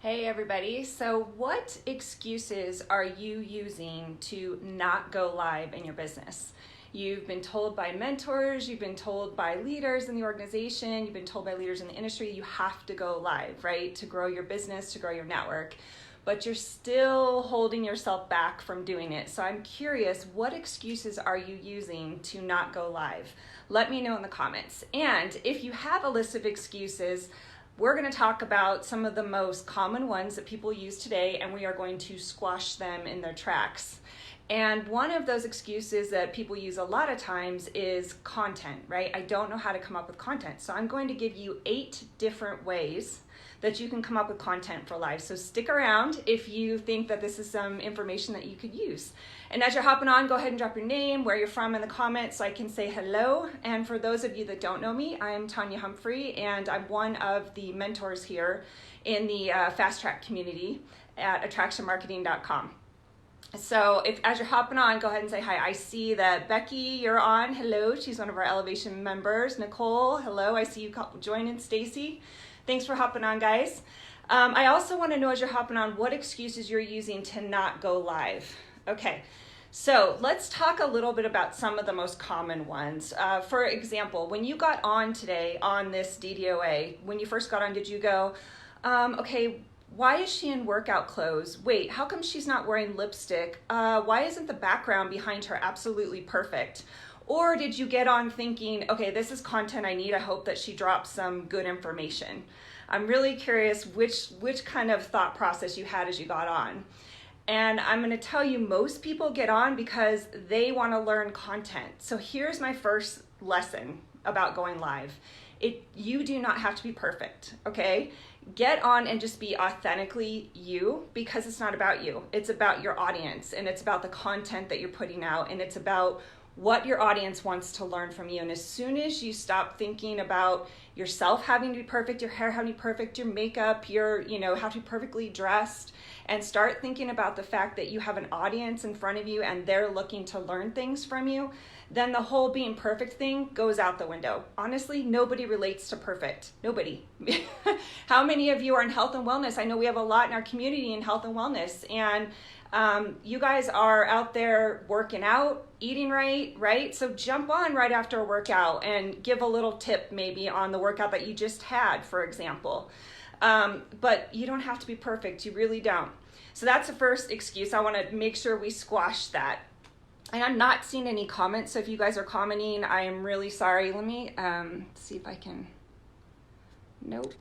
Hey everybody, so what excuses are you using to not go live in your business? You've been told by mentors, you've been told by leaders in the organization, you've been told by leaders in the industry, you have to go live, right? To grow your business, to grow your network, but you're still holding yourself back from doing it. So I'm curious, what excuses are you using to not go live? Let me know in the comments. And if you have a list of excuses, we're going to talk about some of the most common ones that people use today, and we are going to squash them in their tracks. And one of those excuses that people use a lot of times is content, right? I don't know how to come up with content. So I'm going to give you 8 different ways that you can come up with content for live. So stick around if you think that this is some information that you could use. And as you're hopping on, go ahead and drop your name, where you're from in the comments so I can say hello. And for those of you that don't know me, I'm Tanya Humphrey, and I'm one of the mentors here in the Fast Track community at attractionmarketing.com. So as you're hopping on, go ahead and say hi. I see that Becky, you're on. Hello, she's one of our Elevation members. Nicole, hello, I see you joining. Stacy, thanks for hopping on, guys. I also want to know as you're hopping on what excuses you're using to not go live. Okay, so let's talk a little bit about some of the most common ones. For example, when you got on today on this DDOA, when you first got on, did you go, okay, why is she in workout clothes? Wait, how come she's not wearing lipstick? Why isn't the background behind her absolutely perfect? Or did you get on thinking, okay, this is content I need. I hope that she drops some good information. I'm really curious which kind of thought process you had as you got on. And I'm going to tell you, most people get on because they want to learn content. So here's my first lesson about going live. You do not have to be perfect, okay? Get on and just be authentically you, because it's not about you. It's about your audience, and it's about the content that you're putting out, and it's about what your audience wants to learn from you. And as soon as you stop thinking about yourself having to be perfect, your hair having to be perfect, your makeup, have to be perfectly dressed, and start thinking about the fact that you have an audience in front of you and they're looking to learn things from you, then the whole being perfect thing goes out the window. Honestly, nobody relates to perfect. Nobody. How many of you are in health and wellness? I know we have a lot in our community in health and wellness, and you guys are out there working out, eating right? So jump on right after a workout and give a little tip maybe on the workout that you just had, for example. But you don't have to be perfect. You really don't. So that's the first excuse. I want to make sure we squash that. And I'm not seeing any comments, so if you guys are commenting, I am really sorry. Let me see if I can. Nope.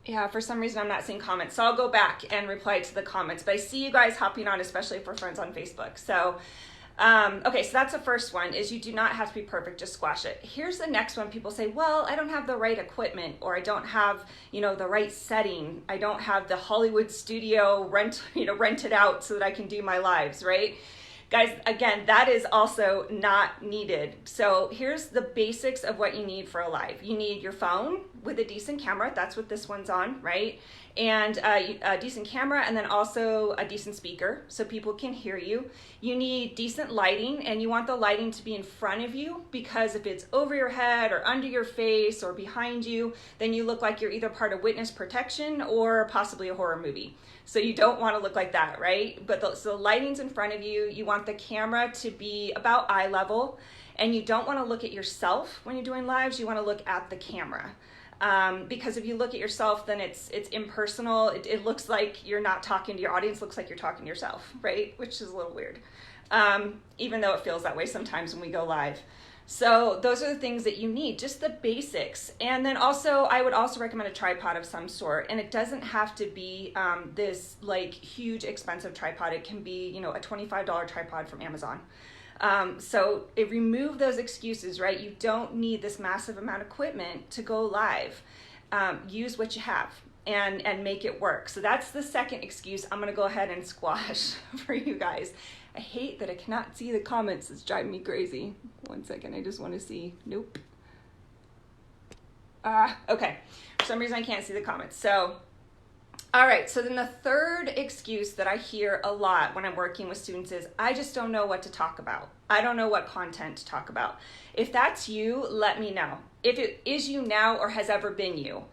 Yeah, for some reason I'm not seeing comments, so I'll go back and reply to the comments. But I see you guys hopping on, especially for friends on Facebook. So, okay, so that's the first one, is you do not have to be perfect, just squash it. Here's the next one. People say, well, I don't have the right equipment, or I don't have, the right setting. I don't have the Hollywood studio rented out so that I can do my lives, right? Guys, again, that is also not needed. So here's the basics of what you need for a live. You need your phone with a decent camera. That's what this one's on, right? And a decent camera, and then also a decent speaker so people can hear you. You need decent lighting, and you want the lighting to be in front of you, because if it's over your head or under your face or behind you, then you look like you're either part of witness protection or possibly a horror movie. So you don't want to look like that, right? But so the lighting's in front of you. You want the camera to be about eye level, and you don't want to look at yourself when you're doing lives. You want to look at the camera. Because if you look at yourself, then it's impersonal. It looks like you're not talking to your audience. It looks like you're talking to yourself, right? Which is a little weird, even though it feels that way sometimes when we go live. So those are the things that you need, just the basics. And then also, I would also recommend a tripod of some sort. And it doesn't have to be this like huge expensive tripod. It can be, a $25 tripod from Amazon. So remove those excuses, right? You don't need this massive amount of equipment to go live. Use what you have and make it work. So that's the second excuse I'm going to go ahead and squash for you guys. I hate that I cannot see the comments. It's driving me crazy. One second, I just want to see. Nope. Okay. For some reason I can't see the comments. So, all right. So then the third excuse that I hear a lot when I'm working with students is, I just don't know what to talk about. I don't know what content to talk about. If that's you, let me know. If it is you now or has ever been you.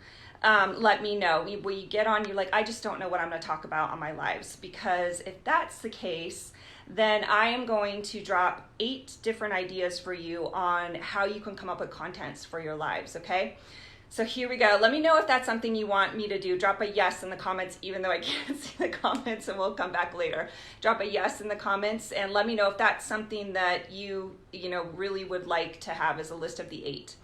let me know. When you get on, you're like, I just don't know what I'm going to talk about on my lives. Because if that's the case, then I am going to drop 8 different ideas for you on how you can come up with contents for your lives, okay? So here we go. Let me know if that's something you want me to do. Drop a yes in the comments, even though I can't see the comments, and we'll come back later. Drop a yes in the comments and let me know if that's something that you really would like to have as a list of the 8.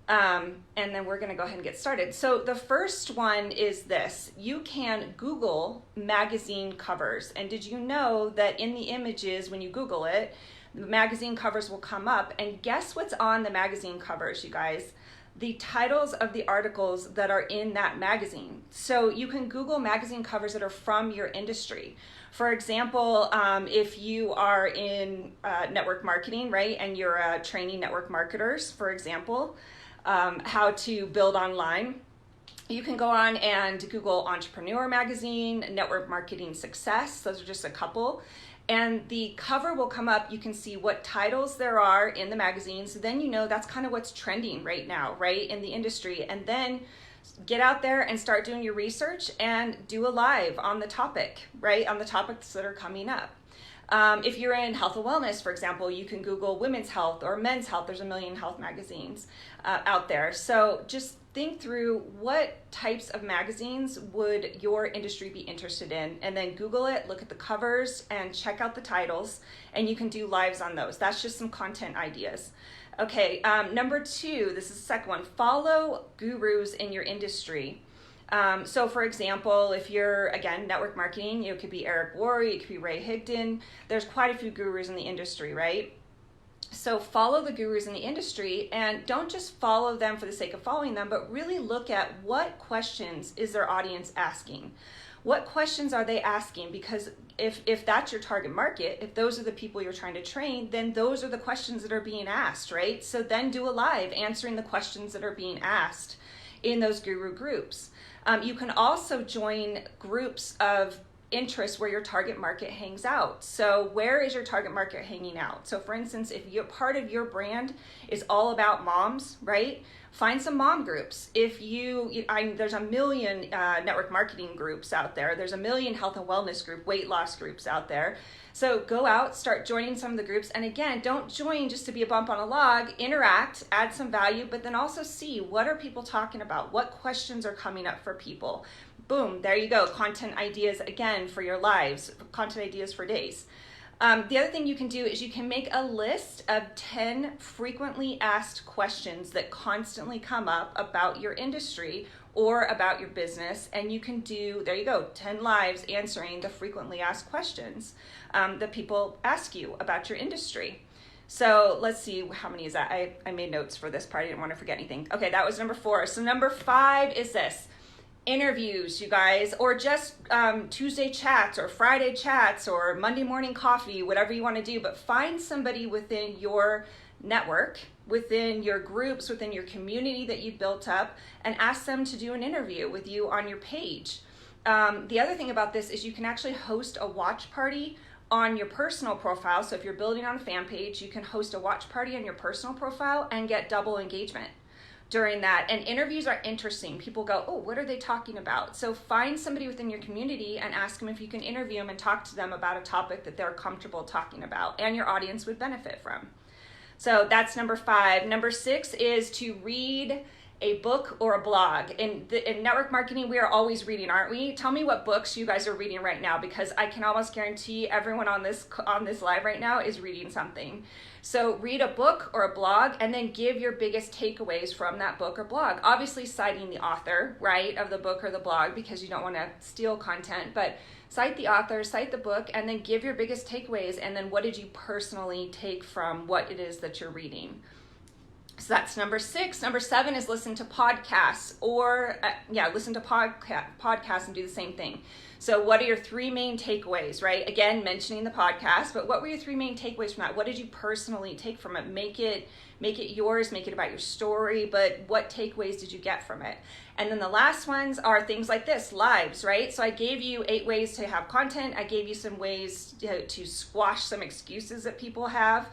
And then we're going to go ahead and get started. So the first one is this. You can Google magazine covers. And did you know that in the images, when you Google it, the magazine covers will come up. And guess what's on the magazine covers, you guys? The titles of the articles that are in that magazine. So you can Google magazine covers that are from your industry. For example, if you are in network marketing, right, and you're training network marketers, for example, how to build online, you can go on and Google Entrepreneur Magazine, Network Marketing Success. Those are just a couple. And the cover will come up. You can see what titles there are in the magazines. So then you know that's kind of what's trending right now, right, in the industry. And then get out there and start doing your research and do a live on the topic, right, on the topics that are coming up. If you're in health and wellness, for example, you can Google women's health or men's health. There's a million health magazines out there. So just think through what types of magazines would your industry be interested in, and then Google it, look at the covers, and check out the titles, and you can do lives on those. That's just some content ideas. Okay, number 2, this is the second one. Follow gurus in your industry. So for example, if you're, again, network marketing, it could be Eric Worre, it could be Ray Higdon. There's quite a few gurus in the industry, right? So follow the gurus in the industry, and don't just follow them for the sake of following them, but really look at what questions is their audience asking. What questions are they asking? Because if that's your target market, if those are the people you're trying to train, then those are the questions that are being asked, right? So then do a live answering the questions that are being asked in those guru groups. You can also join groups of interest where your target market hangs out. So where is your target market hanging out? So for instance, if you're part of your brand is all about moms, right? Find some mom groups. There's a million network marketing groups out there. There's a million health and wellness group, weight loss groups out there. So go out, start joining some of the groups. And again, don't join just to be a bump on a log. Interact, add some value, but then also see what are people talking about? What questions are coming up for people? Boom, there you go. Content ideas again for your lives, content ideas for days. The other thing you can do is you can make a list of 10 frequently asked questions that constantly come up about your industry or about your business. And you can do, there you go, 10 lives answering the frequently asked questions that people ask you about your industry. So let's see, how many is that? I made notes for this part. I didn't want to forget anything. Okay, that was number 4. So number 5 is this. Interviews, you guys, or just Tuesday chats or Friday chats or Monday morning coffee, whatever you want to do, but find somebody within your network, within your groups, within your community that you built up, and ask them to do an interview with you on your page. The other thing about this is you can actually host a watch party on your personal profile. So if you're building on a fan page, you can host a watch party on your personal profile and get double engagement during that. And interviews are interesting. People go, oh, what are they talking about? So find somebody within your community and ask them if you can interview them and talk to them about a topic that they're comfortable talking about and your audience would benefit from. So that's number 5. Number 6 is to read a book or a blog. In network marketing, we are always reading, aren't we? Tell me what books you guys are reading right now, because I can almost guarantee everyone on this live right now is reading something. So read a book or a blog and then give your biggest takeaways from that book or blog. Obviously citing the author, right, of the book or the blog, because you don't want to steal content, but cite the author, cite the book, and then give your biggest takeaways, and then what did you personally take from what it is that you're reading. So that's number 6. Number 7 is listen to podcasts, or listen to podcasts and do the same thing. So what are your 3 main takeaways, right? Again, mentioning the podcast, but what were your 3 main takeaways from that? What did you personally take from it? Make it yours, make it about your story, but what takeaways did you get from it? And then the last ones are things like this, lives, right? So I gave you 8 ways to have content. I gave you some ways to squash some excuses that people have.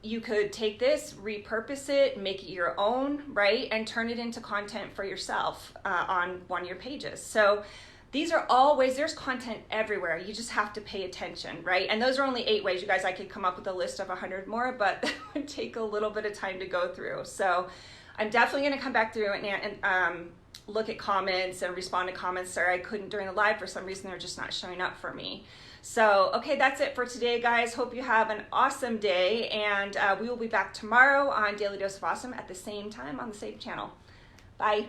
You could take this, repurpose it, make it your own, right? And turn it into content for yourself on one of your pages. So these are all ways, there's content everywhere. You just have to pay attention, right? And those are only 8 ways. You guys, I could come up with a list of 100 more, but that would take a little bit of time to go through. So I'm definitely going to come back through and look at comments and respond to comments. Sorry, I couldn't during the live. For some reason, they're just not showing up for me. So, okay, that's it for today, guys. Hope you have an awesome day, and we will be back tomorrow on Daily Dose of Awesome at the same time on the same channel. Bye.